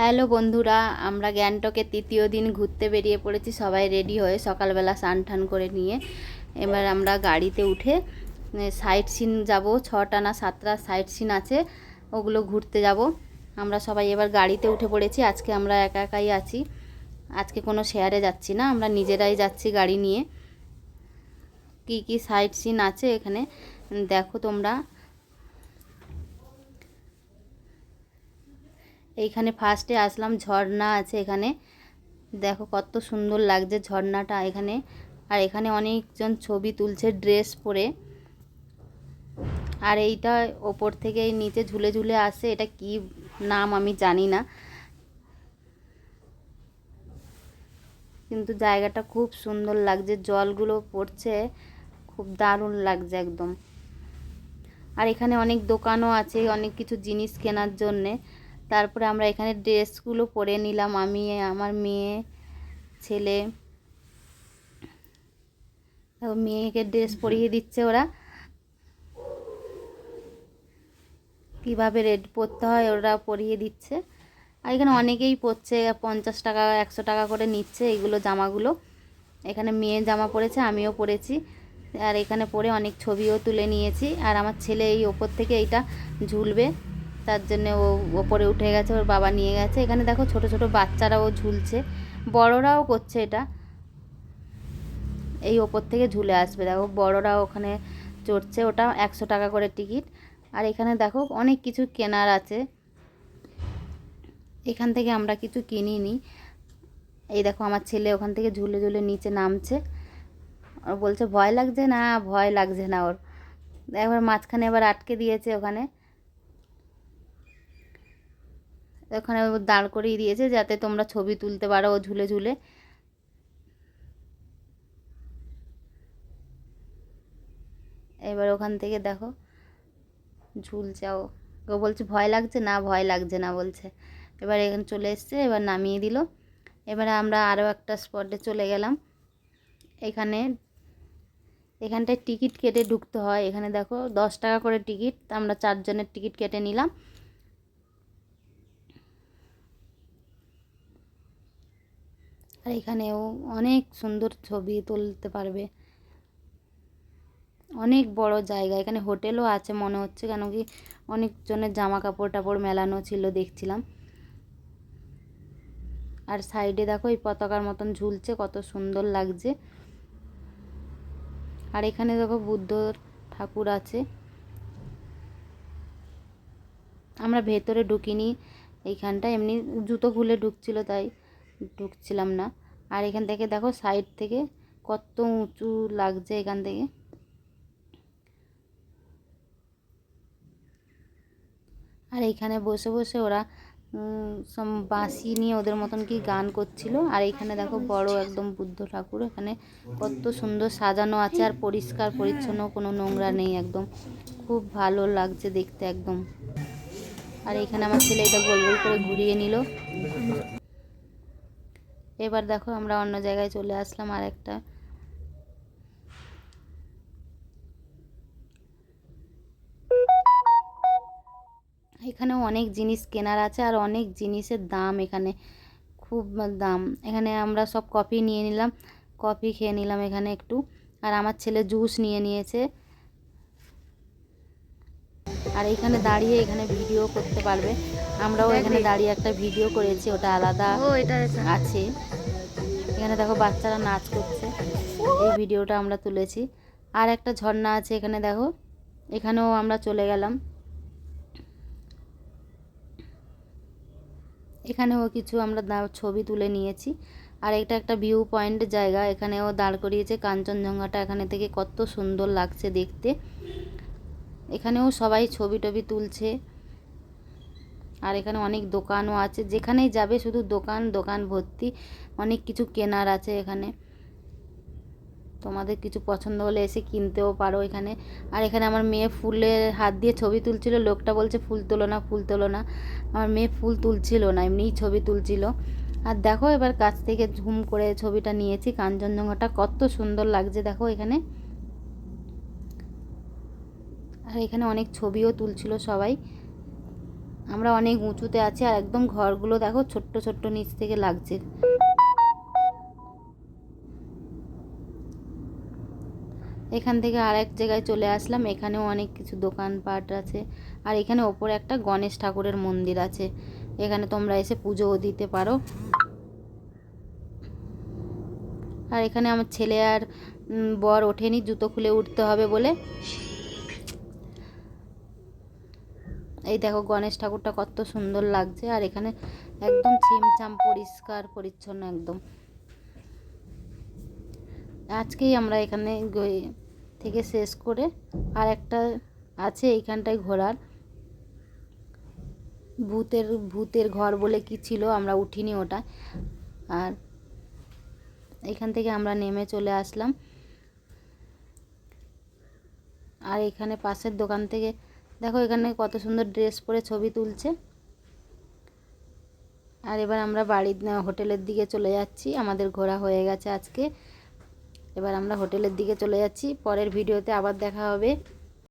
Hello বন্ধুরা, আমরা গ্যাংটকে তৃতীয় দিন ঘুরতে বেরিয়ে পড়েছি। সবাই রেডি হয়ে সকালবেলা স্নান টান করে নিয়ে এবার আমরা গাড়িতে উঠে সাইট সিন যাব। 6টা না 7টা সাইট সিন আছে, ওগুলো ঘুরতে যাব। আমরা সবাই এবার গাড়িতে উঠে পড়েছি। আজকে আমরা একা একাই আছি, আজকে কোনো শেয়ারে যাচ্ছি না, আমরা নিজেরাই যাচ্ছি গাড়ি নিয়ে। কি কি সাইট সিন আছে এখানে দেখো তোমরা। এইখানে ফার্স্টে আসলাম, ঝর্ণা আছে এখানে, দেখো কত সুন্দর লাগছে ঝর্ণাটা এখানে। আর এখানে অনেকজন ছবি তুলছে ড্রেস পরে। আর এইটা ওপর থেকে নিচে ঝুলে ঝুলে আসে, এটা কি নাম আমি জানি না, কিন্তু জায়গাটা খুব সুন্দর লাগছে, জলগুলো পড়ছে, খুব দারুণ লাগছে একদম। আর এখানে অনেক দোকানও আছে, অনেক কিছু জিনিস কেনার জন্যে। তারপরে আমরা এখানে ড্রেসগুলো পরে নিলাম, আমি, আমার মেয়ে, ছেলে। মেয়েকে ড্রেস পরিয়ে দিচ্ছে ওরা, কীভাবে রেড পরতে হয় ওরা পরিয়ে দিচ্ছে। আর এখানে অনেকেই পরছে, 50 টাকা 100 টাকা করে নিচ্ছে এইগুলো জামাগুলো। এখানে মেয়ে জামা পরেছে, আমিও পরেছি। আর এখানে পরে অনেক ছবিও তুলে নিয়েছি। আর আমার ছেলে এই ওপর থেকে এইটা ঝুলবে, তার জন্যে ও ওপরে উঠে গেছে, ওর বাবা নিয়ে গেছে। এখানে দেখো ছোট ছোট বাচ্চারাও ঝুলছে, বড়রাও করছে এটা, এই ওপর থেকে ঝুলে আসবে। দেখো বড়রাও ওখানে চড়ছে, ওটা 100 টাকা করে টিকিট। আর এখানে দেখো অনেক কিছু কেনার আছে, এখান থেকে আমরা কিছু কিনিনি। এই দেখো আমার ছেলে ওখান থেকে ঝুলে ঝুলে নিচে নামছে, ওর বলছে ভয় লাগছে না, ভয় লাগছে না ওর। একবার মাঝখানে এবার আটকে দিয়েছে ওখানে, ওখানে দাঁড় করিয়ে দিয়েছে যাতে তোমরা ছবি তুলতে পারো ও ঝুলে ঝুলে। এবার ওখান থেকে দেখো ঝুলছে ও, ও বলছে ভয় লাগছে না, ভয় লাগছে না বলছে। এবার এখানে চলে এসছে, এবার নামিয়ে দিল। এবারে আমরা আরও একটা স্পটে চলে গেলাম। এখানটায় টিকিট কেটে ঢুকতে হয়। এখানে দেখো 10 টাকা করে টিকিট, আমরা 4 জনের টিকিট কেটে নিলাম। আর এখানেও অনেক সুন্দর ছবি তুলতে পারবে, অনেক বড় জায়গা। এখানে হোটেলও আছে মনে হচ্ছে, কেন কি অনেকজনের জামা কাপড় টাপড় মেলানো ছিল দেখছিলাম। আর সাইডে দেখো এই পতাকার মতন ঝুলছে, কত সুন্দর লাগছে। আর এখানে দেখো বুদ্ধ ঠাকুর আছে। আমরা ভেতরে ঢুকিনি, এইখানটা এমনি জুতো খুলে ঢুকছিল তাই ঢুকছিলাম না। আর এখান থেকে দেখো সাইড থেকে কত উঁচু লাগছে এখান থেকে। আর এইখানে বসে বসে ওরা সব বাঁশি নিয়ে ওদের মতন কি গান করছিল। আর এইখানে দেখো বড় একদম বুদ্ধ ঠাকুর, এখানে কত সুন্দর সাজানো আছে, আর পরিষ্কার পরিচ্ছন্ন, কোনো নোংরা নেই একদম, খুব ভালো লাগছে দেখতে একদম। আর এইখানে আমার ছেলে এটা গোল গোল করে ঘুরিয়ে নিল। এবার দেখো আমরা অন্য জায়গায় চলে আসলাম, আর একটা এখানেও অনেক জিনিস কেনার আছে, আর অনেক জিনিসের দাম এখানে, খুব দাম। এখানে আমরা সব কফি নিয়ে নিলাম, কফি খেয়ে নিলাম এখানে একটু। আর আমার ছেলে জুস নিয়ে নিয়েছে। আর এইখানে দাঁড়িয়ে এখানে ভিডিও করতে পারবে, আমরাও এখানে দাঁড়িয়ে একটা ভিডিও করেছি, ওটা আলাদা আছে। এখানে দেখো বাচ্চারা নাচ করছে, এই ভিডিওটা আমরা তুলেছি। আর একটা ঝর্ণা আছে এখানে দেখো, এখানেও আমরা চলে গেলাম। এখানেও কিছু আমরা ছবি তুলে নিয়েছি। আর এটা একটা ভিউ পয়েন্ট জায়গা, এখানেও দাঁড় করিয়েছে কাঞ্চনজঙ্ঘাটা, এখানে থেকে কত সুন্দর লাগছে দেখতে। এখানেও সবাই ছবি টবি তুলছে। আর এখানে অনেক দোকানও আছে, যেখানেই যাবে শুধু দোকান দোকান ভর্তি, অনেক কিছু কেনার আছে এখানে, তোমাদের কিছু পছন্দ হলে এসে কিনতেও পারো এখানে। আর এখানে আমার মেয়ে ফুলের হাত দিয়ে ছবি তুলছিল, লোকটা বলছে ফুল তোলো না, ফুল তোলো না। আমার মেয়ে ফুল তুলছিল না, এমনিই ছবি তুলছিল। আর দেখো এবার কাছ থেকে ঝুম করে ছবিটা নিয়েছি, কাঞ্চনজঙ্ঘাটা কত সুন্দর লাগছে দেখো এখানে। আর এখানে অনেক ছবিও তুলছিল সবাই। আমরা অনেক উঁচুতে আছি, আর একদম ঘরগুলো দেখো ছোট্ট ছোট্ট নিচ থেকে লাগছে। এখান থেকে আর এক জায়গায় চলে আসলাম, এখানেও অনেক কিছু দোকানপাট আছে। আর এখানে ওপরে একটা গণেশ ঠাকুরের মন্দির আছে, এখানে তোমরা এসে পুজোও দিতে পারো। আর এখানে আমার ছেলে আর বর ওঠেনি, জুতো খুলে উঠতে হবে বলে। এই দেখো গণেশ ঠাকুরটা কত সুন্দর লাগছে, আর এখানে একদম ছিমছাম পরিষ্কার পরিচ্ছন্ন একদম। আজকেই আমরা এখানে থেকে শেষ করে আর একটা আছে এইখানটায় ঘোরার, ভূতের ঘর বলে কি ছিল, আমরা উঠিনি ওটা। আর এখান থেকে আমরা নেমে চলে আসলাম। আর এখানে পাশের দোকান থেকে দেখো এখানে কত সুন্দর ড্রেস পরে ছবি তুলছে। আর এবার আমরা হোটেলের দিকে চলে যাচ্ছি, আমাদের ঘোরা হয়ে গেছে আজকে। এবার আমরা হোটেলের দিকে চলে যাচ্ছি, পরের ভিডিওতে আবার দেখা হবে।